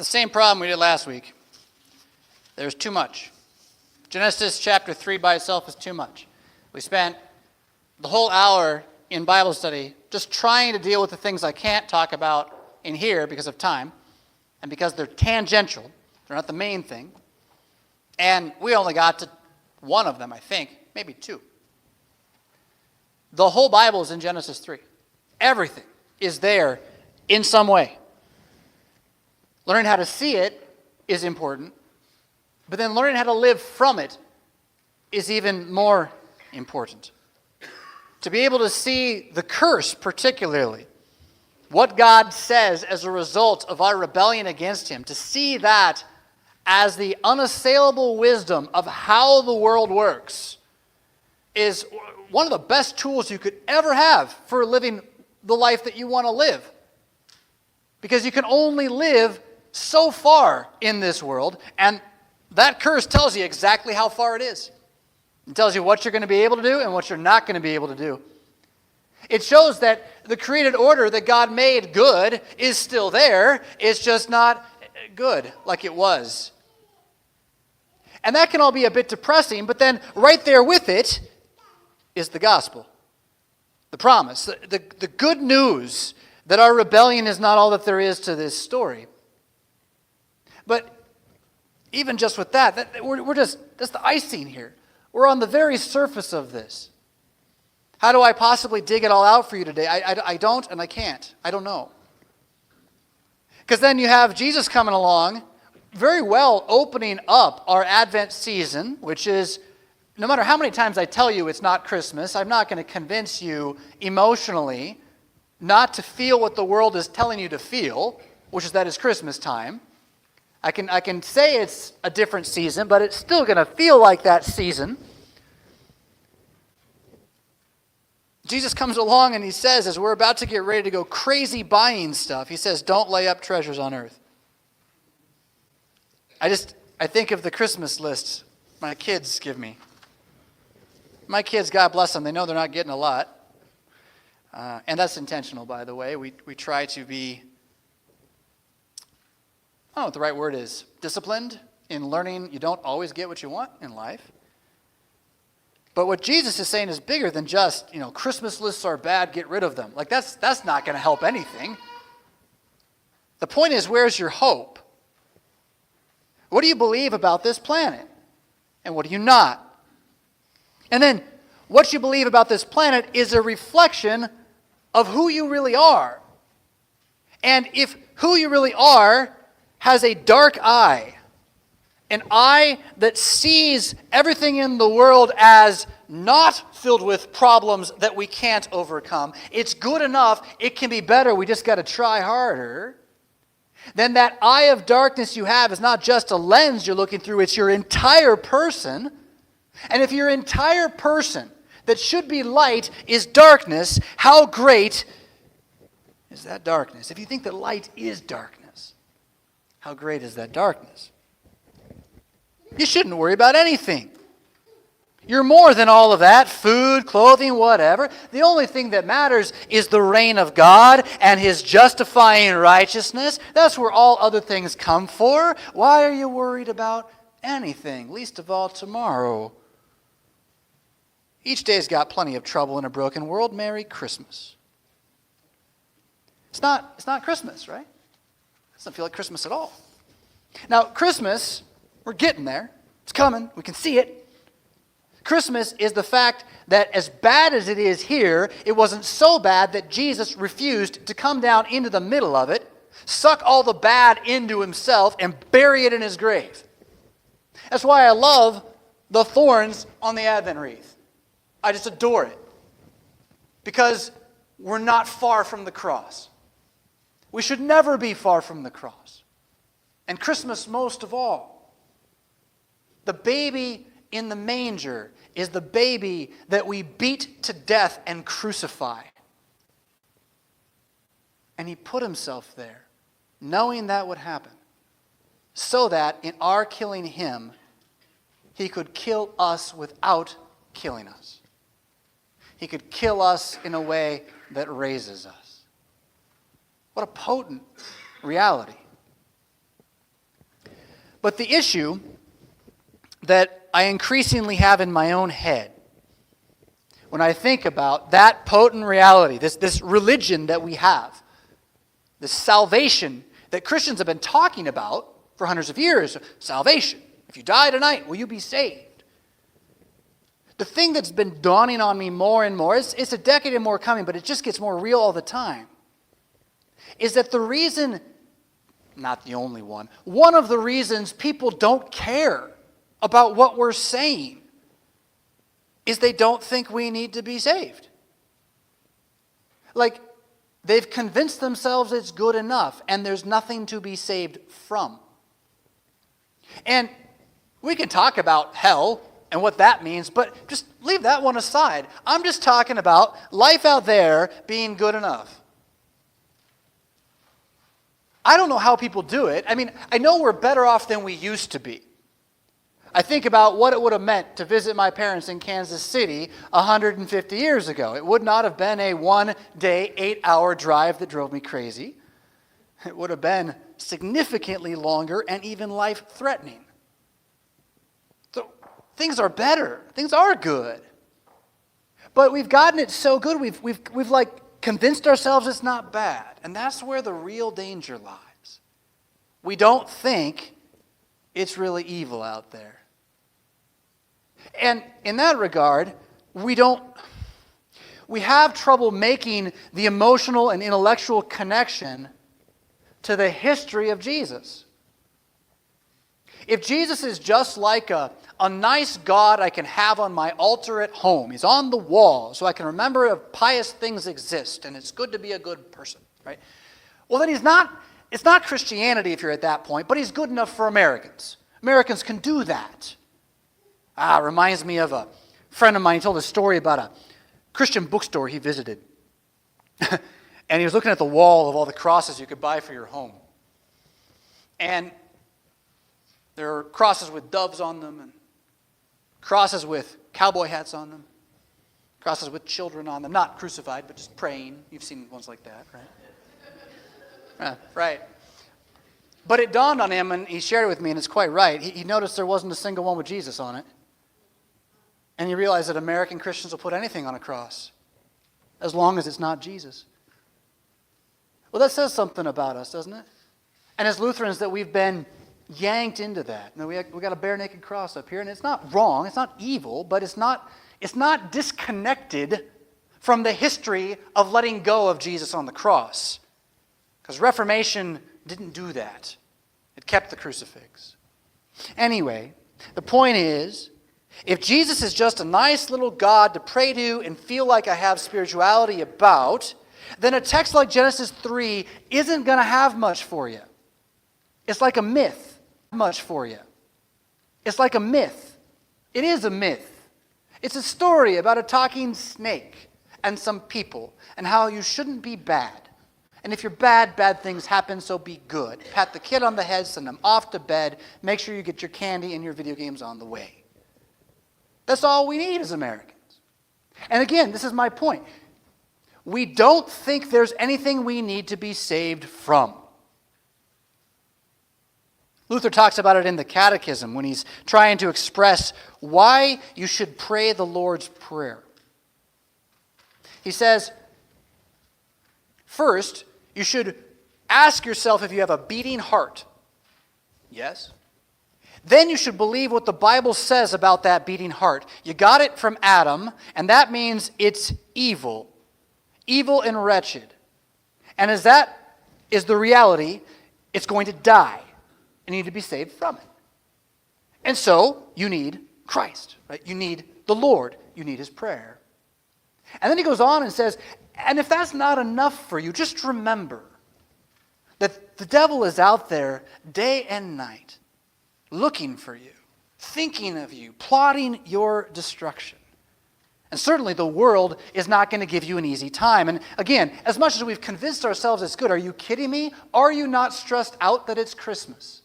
the same problem we did last week. There's too much. Genesis chapter 3 by itself is too much. We spent the whole hour in Bible study just trying to deal with the things I can't talk about in here because of time and because they're tangential. They're not the main thing. And we only got to one of them, I think, maybe two. The whole Bible is in Genesis 3. Everything is there in some way. Learning how to see it is important, but then learning how to live from it is even more important. To be able to see the curse particularly, what God says as a result of our rebellion against Him, to see that as the unassailable wisdom of how the world works is one of the best tools you could ever have for living the life that you want to live. Because you can only live so far in this world, and that curse tells you exactly how far it is. It tells you what you're going to be able to do and what you're not going to be able to do. It shows that the created order that God made good is still there. It's just not good like it was. And that can all be a bit depressing, but then right there with it is the gospel. The promise, the good news that our rebellion is not all that there is to this story. But even just with that's the icing here. We're on the very surface of this. How do I possibly dig it all out for you today? I don't and I can't. I don't know. Because then you have Jesus coming along, very well opening up our Advent season, which is, no matter how many times I tell you it's not Christmas, I'm not going to convince you emotionally not to feel what the world is telling you to feel, which is that it's Christmas time. I can say it's a different season, but it's still going to feel like that season. Jesus comes along and he says, as we're about to get ready to go crazy buying stuff, he says, don't lay up treasures on earth. I think of the Christmas lists my kids give me. My kids, God bless them, they know they're not getting a lot. And that's intentional, by the way. We try to be, I don't know what the right word is, disciplined in learning you don't always get what you want in life. But what Jesus is saying is bigger than just, Christmas lists are bad, get rid of them. Like that's not going to help anything. The point is, where's your hope? What do you believe about this planet? And what do you not? And then, what you believe about this planet is a reflection of who you really are. And if who you really are has a dark eye, an eye that sees everything in the world as not filled with problems that we can't overcome, it's good enough, it can be better, we just got to try harder, then that eye of darkness you have is not just a lens you're looking through, it's your entire person. And if your entire person that should be light is darkness, how great is that darkness? If you think that light is darkness, how great is that darkness? You shouldn't worry about anything. You're more than all of that, food, clothing, whatever. The only thing that matters is the reign of God and His justifying righteousness. That's where all other things come for. Why are you worried about anything, least of all tomorrow? Each day's got plenty of trouble in a broken world. Merry Christmas. It's not Christmas, right? It doesn't feel like Christmas at all. Now, Christmas, we're getting there. It's coming. We can see it. Christmas is the fact that as bad as it is here, it wasn't so bad that Jesus refused to come down into the middle of it, suck all the bad into Himself, and bury it in His grave. That's why I love the thorns on the Advent wreath. I just adore it. Because we're not far from the cross. We should never be far from the cross. And Christmas most of all. The baby in the manger is the baby that we beat to death and crucify. And He put Himself there, knowing that would happen, so that in our killing Him, He could kill us without killing us. He could kill us in a way that raises us. What a potent reality. But the issue that I increasingly have in my own head when I think about that potent reality, this religion that we have, this salvation that Christians have been talking about for hundreds of years, salvation. If you die tonight, will you be saved? The thing that's been dawning on me more and more, it's a decade and more coming, but it just gets more real all the time, is that the reason, not the only one of the reasons people don't care about what we're saying is they don't think we need to be saved. Like, they've convinced themselves it's good enough and there's nothing to be saved from. And we can talk about hell and what that means, but just leave that one aside. I'm just talking about life out there being good enough. I don't know how people do it. I mean, I know we're better off than we used to be. I think about what it would have meant to visit my parents in Kansas City 150 years ago. It would not have been a one-day, 8-hour drive that drove me crazy. It would have been significantly longer and even life-threatening. So things are better. Things are good. But we've gotten it so good, we've like convinced ourselves it's not bad. And that's where the real danger lies. We don't think it's really evil out there. And in that regard, we have trouble making the emotional and intellectual connection to the history of Jesus. If Jesus is just like a nice God I can have on my altar at home, he's on the wall so I can remember if pious things exist and it's good to be a good person, right? Well, then it's not Christianity if you're at that point, but he's good enough for Americans. Americans can do that. Reminds me of a friend of mine. He told a story about a Christian bookstore he visited. And he was looking at the wall of all the crosses you could buy for your home. And there are crosses with doves on them, and crosses with cowboy hats on them, crosses with children on them, not crucified, but just praying. You've seen ones like that, right? Right. But it dawned on him, and he shared it with me, and it's quite right. He noticed there wasn't a single one with Jesus on it. And he realized that American Christians will put anything on a cross, as long as it's not Jesus. Well, that says something about us, doesn't it? And as Lutherans, that we've been yanked into that. We got a bare naked cross up here, and it's not wrong, it's not evil, but it's not disconnected from the history of letting go of Jesus on the cross. Because Reformation didn't do that. It kept the crucifix. Anyway, the point is, if Jesus is just a nice little God to pray to and feel like I have spirituality about, then a text like Genesis 3 isn't going to have much for you. It's like a myth. Much for you. It's like a myth. It is a myth. It's a story about a talking snake and some people and how you shouldn't be bad. And if you're bad, bad things happen, so be good. Pat the kid on the head, send them off to bed, make sure you get your candy and your video games on the way. That's all we need as Americans. And again, this is my point. We don't think there's anything we need to be saved from. Luther talks about it in the Catechism when he's trying to express why you should pray the Lord's Prayer. He says, first, you should ask yourself if you have a beating heart. Yes. Then you should believe what the Bible says about that beating heart. You got it from Adam, and that means it's evil. Evil and wretched. And as that is the reality, it's going to die. And you need to be saved from it. And so, you need Christ. Right? You need the Lord. You need his prayer. And then he goes on and says, and if that's not enough for you, just remember that the devil is out there day and night, looking for you, thinking of you, plotting your destruction. And certainly the world is not going to give you an easy time. And again, as much as we've convinced ourselves it's good, are you kidding me? Are you not stressed out that it's Christmas?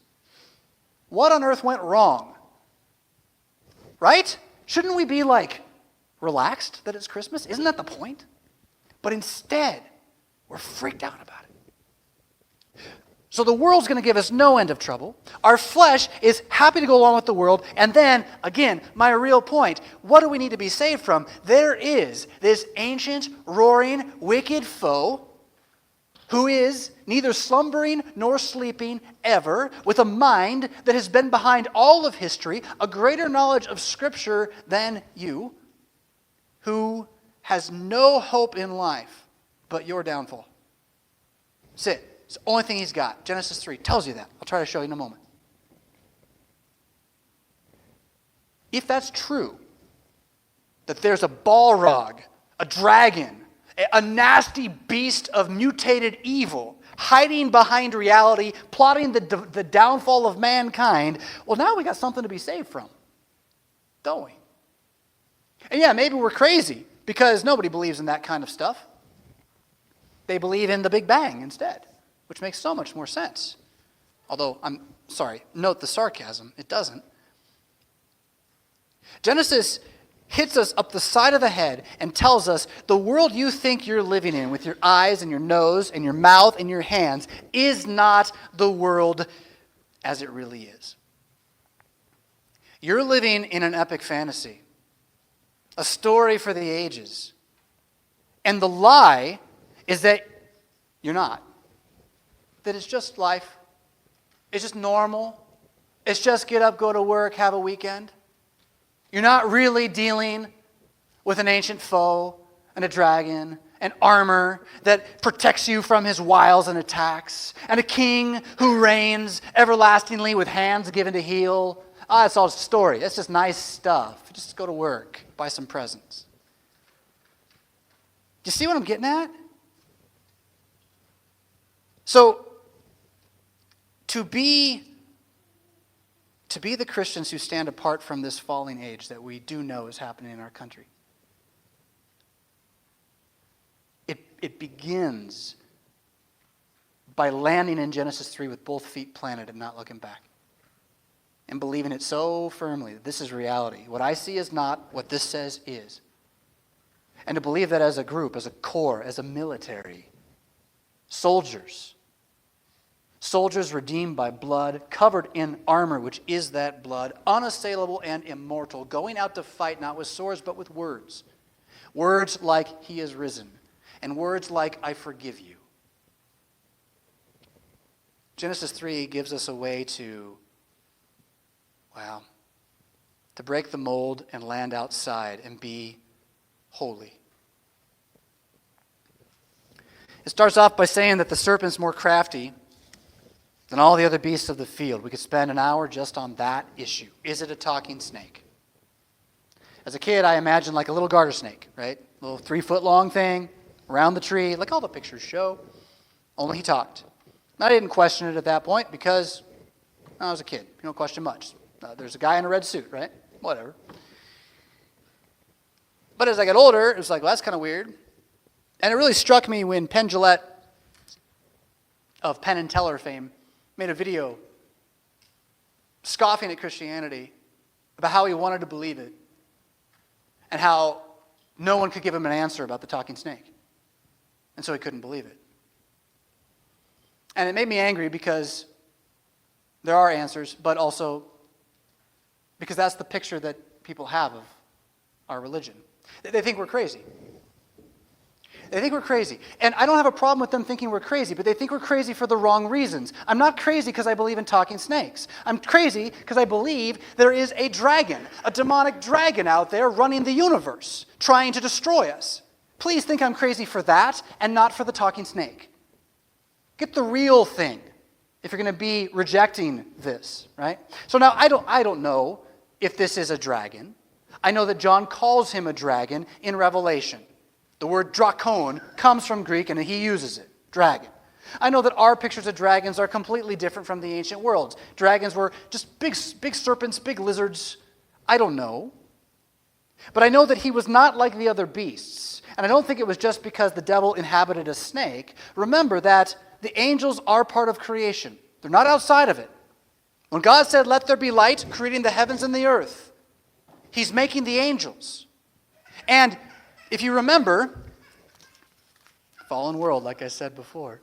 What on earth went wrong? Right? Shouldn't we be relaxed that it's Christmas? Isn't that the point? But instead, we're freaked out about it. So the world's going to give us no end of trouble. Our flesh is happy to go along with the world. And then, again, my real point, what do we need to be saved from? There is this ancient, roaring, wicked foe who is neither slumbering nor sleeping ever, with a mind that has been behind all of history, a greater knowledge of Scripture than you, who has no hope in life but your downfall. That's it. It's the only thing he's got. Genesis 3 tells you that. I'll try to show you in a moment. If that's true, that there's a Balrog, a dragon, a nasty beast of mutated evil hiding behind reality, plotting the downfall of mankind, well, now we got something to be saved from, don't we? And yeah, maybe we're crazy because nobody believes in that kind of stuff. They believe in the Big Bang instead, which makes so much more sense. Although, I'm sorry, note the sarcasm. It doesn't. Genesis hits us up the side of the head and tells us the world you think you're living in with your eyes and your nose and your mouth and your hands is not the world as it really is. You're living in an epic fantasy, a story for the ages. And the lie is that you're not. That it's just life. It's just normal. It's just get up, go to work, have a weekend. You're not really dealing with an ancient foe and a dragon and armor that protects you from his wiles and attacks, and a king who reigns everlastingly with hands given to heal. It's all a story. That's just nice stuff. Just go to work, buy some presents. Do you see what I'm getting at? So, to be the Christians who stand apart from this falling age that we do know is happening in our country, it begins by landing in Genesis 3 with both feet planted and not looking back. And believing it so firmly that this is reality. What I see is not, what this says is. And to believe that as a group, as a corps, as a military, soldiers redeemed by blood, covered in armor, which is that blood, unassailable and immortal, going out to fight not with swords but with words. Words like he is risen, and words like I forgive you. Genesis 3 gives us a way to break the mold and land outside and be holy. It starts off by saying that the serpent's more crafty than all the other beasts of the field. We could spend an hour just on that issue. Is it a talking snake? As a kid, I imagined like a little garter snake, right? A little 3-foot-long thing around the tree, like all the pictures show, only he talked. I didn't question it at that point because I was a kid. You don't question much. There's a guy in a red suit, right? Whatever. But as I got older, it was like, well, that's kind of weird. And it really struck me when Penn Jillette of Penn and Teller fame made a video scoffing at Christianity about how he wanted to believe it and how no one could give him an answer about the talking snake. And so he couldn't believe it. And it made me angry because there are answers, but also because that's the picture that people have of our religion. They think we're crazy. They think we're crazy. And I don't have a problem with them thinking we're crazy, but they think we're crazy for the wrong reasons. I'm not crazy because I believe in talking snakes. I'm crazy because I believe there is a dragon, a demonic dragon out there running the universe, trying to destroy us. Please think I'm crazy for that and not for the talking snake. Get the real thing if you're going to be rejecting this, right? So now I don't know if this is a dragon. I know that John calls him a dragon in Revelation. The word drakon comes from Greek and he uses it, dragon. I know that our pictures of dragons are completely different from the ancient worlds. Dragons were just big serpents, big lizards. I don't know. But I know that he was not like the other beasts. And I don't think it was just because the devil inhabited a snake. Remember that the angels are part of creation. They're not outside of it. When God said, let there be light, creating the heavens and the earth, he's making the angels. And if you remember, fallen world, like I said before,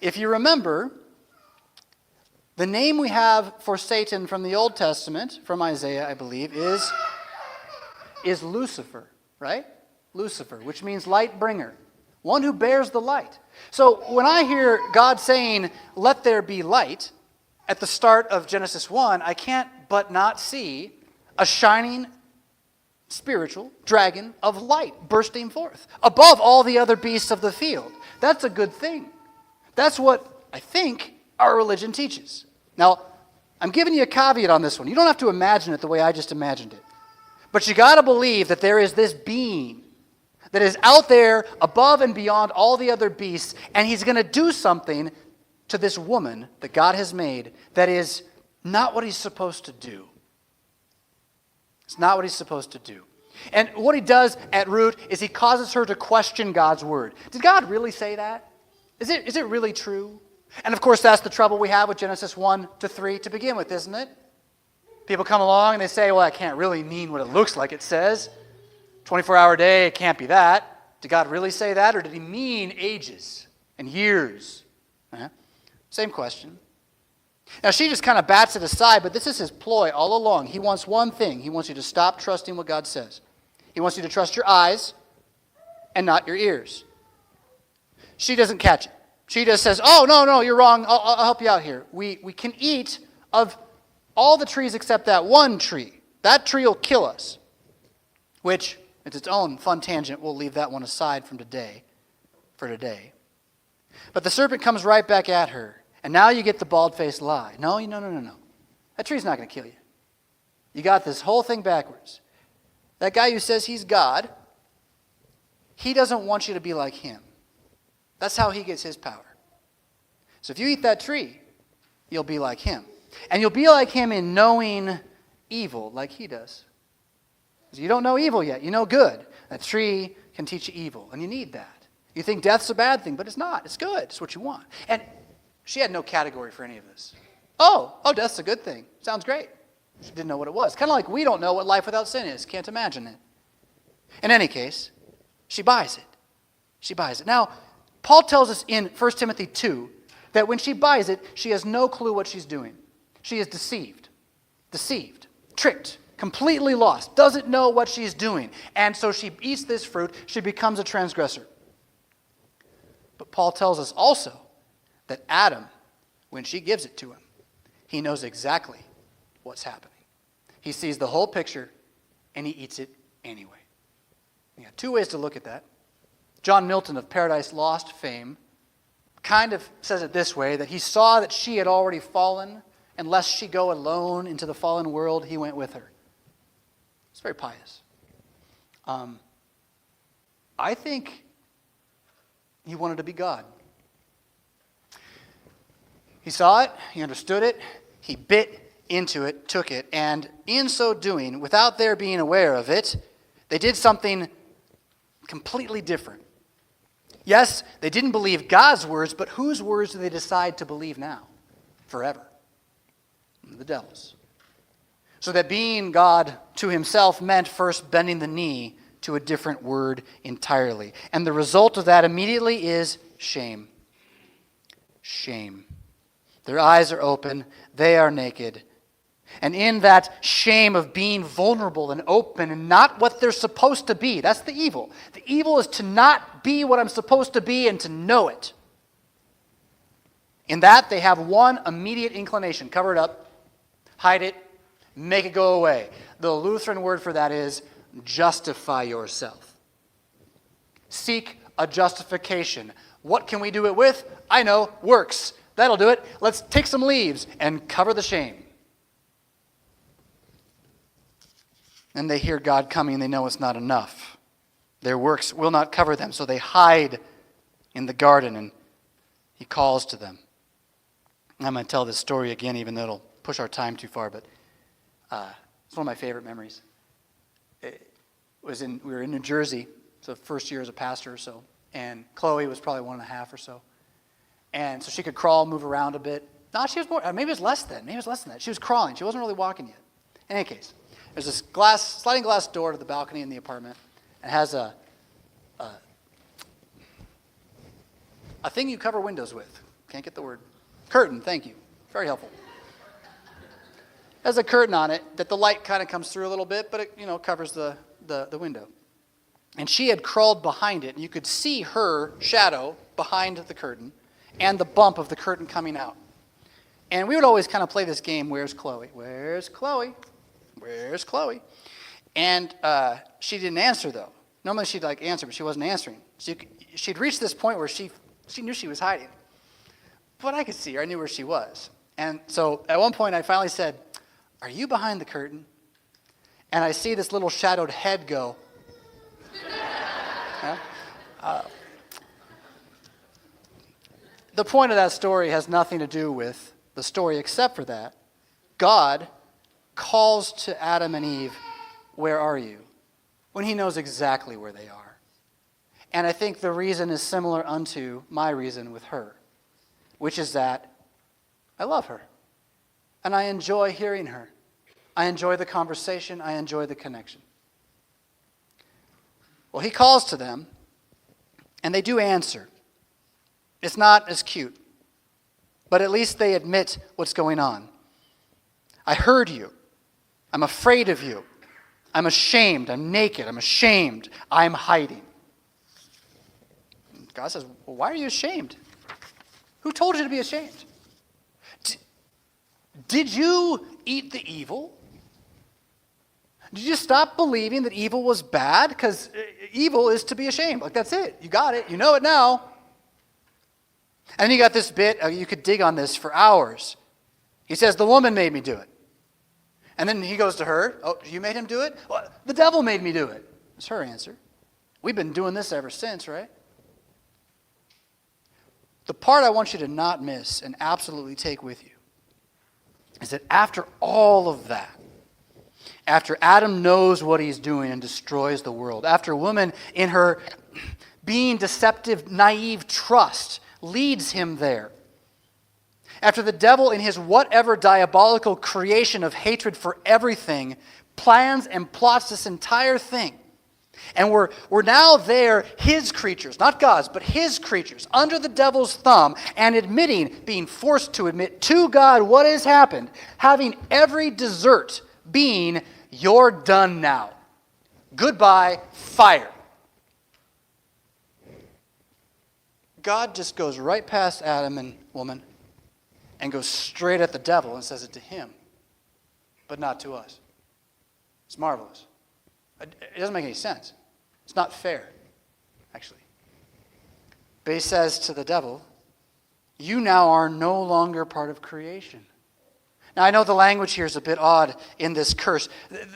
if you remember, The name we have for Satan from the Old Testament, from Isaiah, I believe, is Lucifer, right? Lucifer, which means light bringer, one who bears the light. So when I hear God saying, let there be light, at the start of Genesis 1, I can't but not see a shining spiritual dragon of light bursting forth above all the other beasts of the field. That's a good thing. That's what I think our religion teaches. Now, I'm giving you a caveat on this one. You don't have to imagine it the way I just imagined it. But you got to believe that there is this being that is out there above and beyond all the other beasts, and he's going to do something to this woman that God has made that is not what he's supposed to do. It's not what he's supposed to do. And what he does at root is he causes her to question God's word. Did God really say that? Is it really true? And of course, that's the trouble we have with Genesis 1 to 3 to begin with, isn't it? People come along and they say, well, that can't really mean what it looks like it says. 24-hour day, it can't be that. Did God really say that, or did he mean ages and years? Same question. Now, she just kind of bats it aside, but this is his ploy all along. He wants one thing. He wants you to stop trusting what God says. He wants you to trust your eyes and not your ears. She doesn't catch it. She just says, oh, no, you're wrong. I'll help you out here. We can eat of all the trees except that one tree. That tree will kill us, which it's its own fun tangent. We'll leave that one aside for today. But the serpent comes right back at her. And now you get the bald-faced lie. No. That tree's not going to kill you. You got this whole thing backwards. That guy who says he's God, he doesn't want you to be like him. That's how he gets his power. So if you eat that tree, you'll be like him. And you'll be like him in knowing evil like he does. Because you don't know evil yet. You know good. That tree can teach you evil, and you need that. You think death's a bad thing, but it's not. It's good. It's what you want. And she had no category for any of this. Oh, death's a good thing. Sounds great. She didn't know what it was. Kind of like we don't know what life without sin is. Can't imagine it. In any case, she buys it. Now, Paul tells us in 1 Timothy 2 that when she buys it, she has no clue what she's doing. She is deceived, tricked, completely lost, doesn't know what she's doing. And so she eats this fruit. She becomes a transgressor. But Paul tells us also that Adam, when she gives it to him, he knows exactly what's happening. He sees the whole picture, and he eats it anyway. You got two ways to look at that. John Milton of Paradise Lost fame kind of says it this way, that he saw that she had already fallen, and lest she go alone into the fallen world, he went with her. It's very pious. I think he wanted to be God. He saw it, he understood it, he bit into it, took it, and in so doing, without their being aware of it, they did something completely different. Yes, they didn't believe God's words, but whose words do they decide to believe now? Forever. The devil's. So that being God to himself meant first bending the knee to a different word entirely. And the result of that immediately is shame. Shame. Their eyes are open. They are naked. And in that shame of being vulnerable and open and not what they're supposed to be, that's the evil. The evil is to not be what I'm supposed to be and to know it. In that, they have one immediate inclination. Cover it up, hide it, make it go away. The Lutheran word for that is justify yourself. Seek a justification. What can we do it with? I know, works. That'll do it. Let's take some leaves and cover the shame. And they hear God coming and they know it's not enough. Their works will not cover them, so they hide in the garden and he calls to them. I'm going to tell this story again, even though it'll push our time too far, but it's one of my favorite memories. We were in New Jersey, so first year as a pastor or so, and Chloe was probably 1.5 or so. And so she could crawl, move around a bit. No, she was more, maybe it was less than that. She was crawling. She wasn't really walking yet. In any case, there's this sliding glass door to the balcony in the apartment. It has a thing you cover windows with. Can't get the word. Curtain, thank you. Very helpful. has a curtain on it that the light kind of comes through a little bit, but it, covers the window. And she had crawled behind it, and you could see her shadow behind the curtain and the bump of the curtain coming out. And we would always kind of play this game, where's Chloe? Where's Chloe? Where's Chloe? And she didn't answer, though. Normally she'd answer, but she wasn't answering. So she'd reached this point where she knew she was hiding. But I could see her. I knew where she was. And so at one point I finally said, "Are you behind the curtain?" And I see this little shadowed head go. The point of that story has nothing to do with the story except for that. God calls to Adam and Eve, "Where are you?" when he knows exactly where they are. And I think the reason is similar unto my reason with her, which is that I love her. And I enjoy hearing her. I enjoy the conversation. I enjoy the connection. Well, he calls to them, and they do answer. It's not as cute, but at least they admit what's going on. I heard you. I'm afraid of you. I'm ashamed. I'm naked. I'm ashamed. I'm hiding. God says, "Well, why are you ashamed? Who told you to be ashamed? Did you eat the evil? Did you stop believing that evil was bad? Because evil is to be ashamed. That's it. You got it. You know it now." And then you got this bit, you could dig on this for hours. He says, "The woman made me do it." And then he goes to her, "Oh, you made him do it?" "Well, the devil made me do it." That's her answer. We've been doing this ever since, right? The part I want you to not miss and absolutely take with you is that after all of that, after Adam knows what he's doing and destroys the world, after a woman in her being deceptive, naive trust leads him there, after the devil in his whatever diabolical creation of hatred for everything plans and plots this entire thing, and we're now there, his creatures, not God's, but his creatures, under the devil's thumb, and being forced to admit to God what has happened, having every desert being, "You're done now. Goodbye, fire." God just goes right past Adam and woman and goes straight at the devil and says it to him, but not to us. It's marvelous. It doesn't make any sense. It's not fair, actually. But he says to the devil, "You now are no longer part of creation." Now, I know the language here is a bit odd in this curse.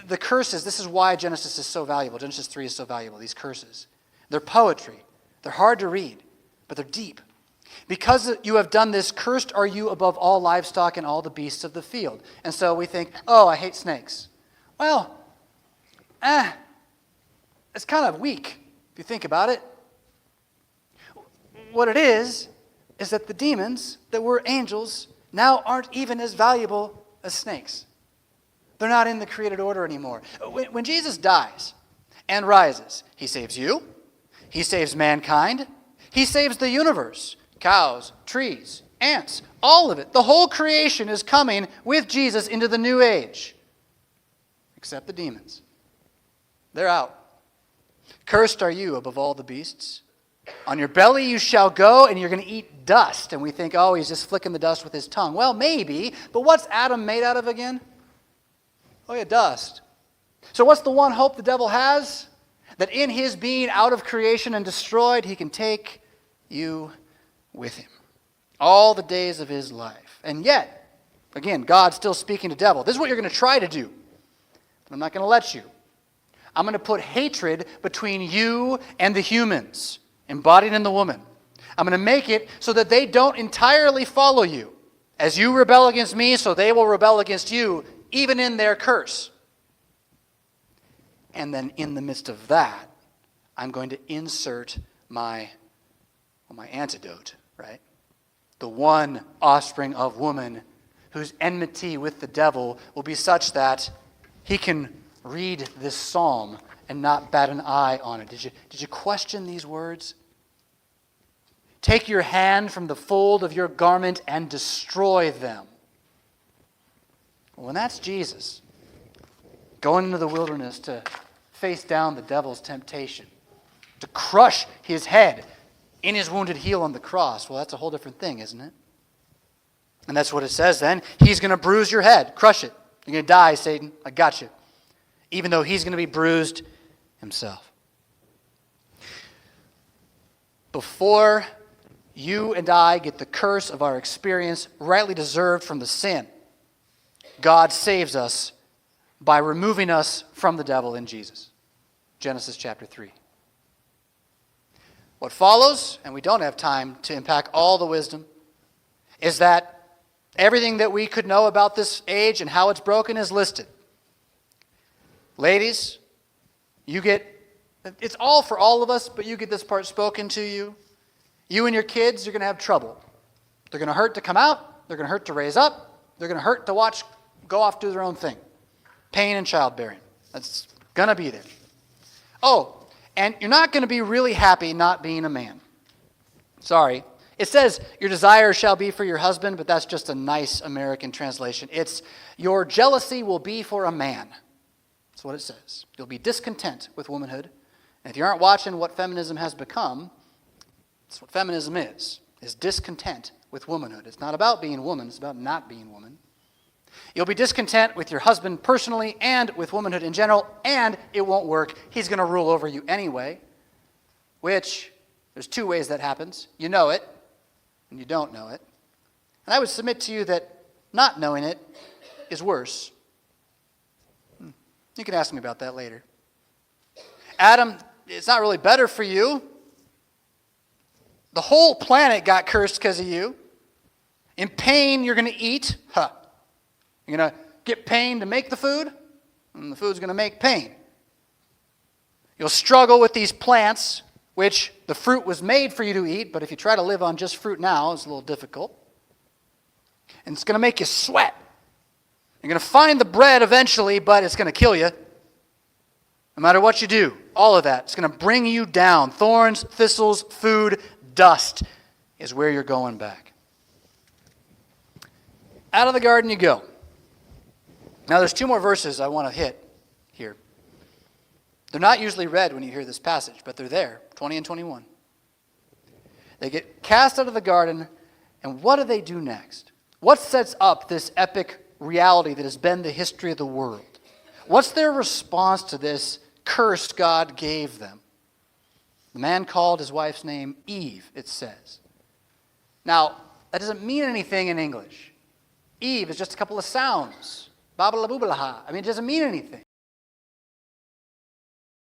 The curses, this is why Genesis is so valuable. Genesis 3 is so valuable, these curses. They're poetry. They're hard to read, but they're deep. "Because you have done this, cursed are you above all livestock and all the beasts of the field." And so we think, "Oh, I hate snakes." Well, it's kind of weak if you think about it. What it is that the demons that were angels now aren't even as valuable as snakes. They're not in the created order anymore. When Jesus dies and rises, he saves you, he saves mankind, he saves the universe, cows, trees, ants, all of it. The whole creation is coming with Jesus into the new age, except the demons. They're out. "Cursed are you above all the beasts. On your belly you shall go, and you're going to eat dust." And we think, "Oh, he's just flicking the dust with his tongue." Well, maybe, but what's Adam made out of again? Oh, yeah, dust. So what's the one hope the devil has? That in his being out of creation and destroyed, he can take you with him all the days of his life. And yet, again, God's still speaking to the devil. "This is what you're going to try to do, but I'm not going to let you. I'm going to put hatred between you and the humans, embodied in the woman. I'm going to make it so that they don't entirely follow you. As you rebel against me, so they will rebel against you, even in their curse. And then in the midst of that, I'm going to insert my antidote, right? The one offspring of woman whose enmity with the devil will be such that he can read this psalm and not bat an eye on it." Did you question these words? "Take your hand from the fold of your garment and destroy them." Well, when that's Jesus going into the wilderness to face down the devil's temptation, to crush his head in his wounded heel on the cross, well, that's a whole different thing, isn't it? And that's what it says then. He's going to bruise your head, crush it. You're going to die, Satan. I got you. Even though he's going to be bruised himself. Before you and I get the curse of our experience rightly deserved from the sin, God saves us by removing us from the devil in Jesus. Genesis chapter 3. What follows, and we don't have time to unpack all the wisdom, is that everything that we could know about this age and how it's broken is listed. Ladies, it's all for all of us, but you get this part spoken to you. You and your kids, you're going to have trouble. They're going to hurt to come out. They're going to hurt to raise up. They're going to hurt to watch go off do their own thing. Pain and childbearing. That's going to be there. Oh, and you're not going to be really happy not being a man. Sorry. It says, your desire shall be for your husband, but that's just a nice American translation. It's, your jealousy will be for a man. That's what it says. You'll be discontent with womanhood. And if you aren't watching what feminism has become, that's what feminism is discontent with womanhood. It's not about being woman, it's about not being woman. You'll be discontent with your husband personally and with womanhood in general, and it won't work. He's going to rule over you anyway, which, there's two ways that happens. You know it, and you don't know it. And I would submit to you that not knowing it is worse. You can ask me about that later. Adam, it's not really better for you. The whole planet got cursed because of you. In pain, you're going to eat. You're going to get pain to make the food, and the food's going to make pain. You'll struggle with these plants, which the fruit was made for you to eat, but if you try to live on just fruit now, it's a little difficult. And it's going to make you sweat. You're going to find the bread eventually, but it's going to kill you. No matter what you do, all of that, it's going to bring you down. Thorns, thistles, food, dust is where you're going back. Out of the garden you go. Now there's two more verses I want to hit here. They're not usually read when you hear this passage, but they're there, 20 and 21. They get cast out of the garden, and what do they do next? What sets up this epic reality that has been the history of the world? What's their response to this curse God gave them? The man called his wife's name Eve, it says. Now, that doesn't mean anything in English. Eve is just a couple of sounds. Babalaboobalaha. I mean, it doesn't mean anything.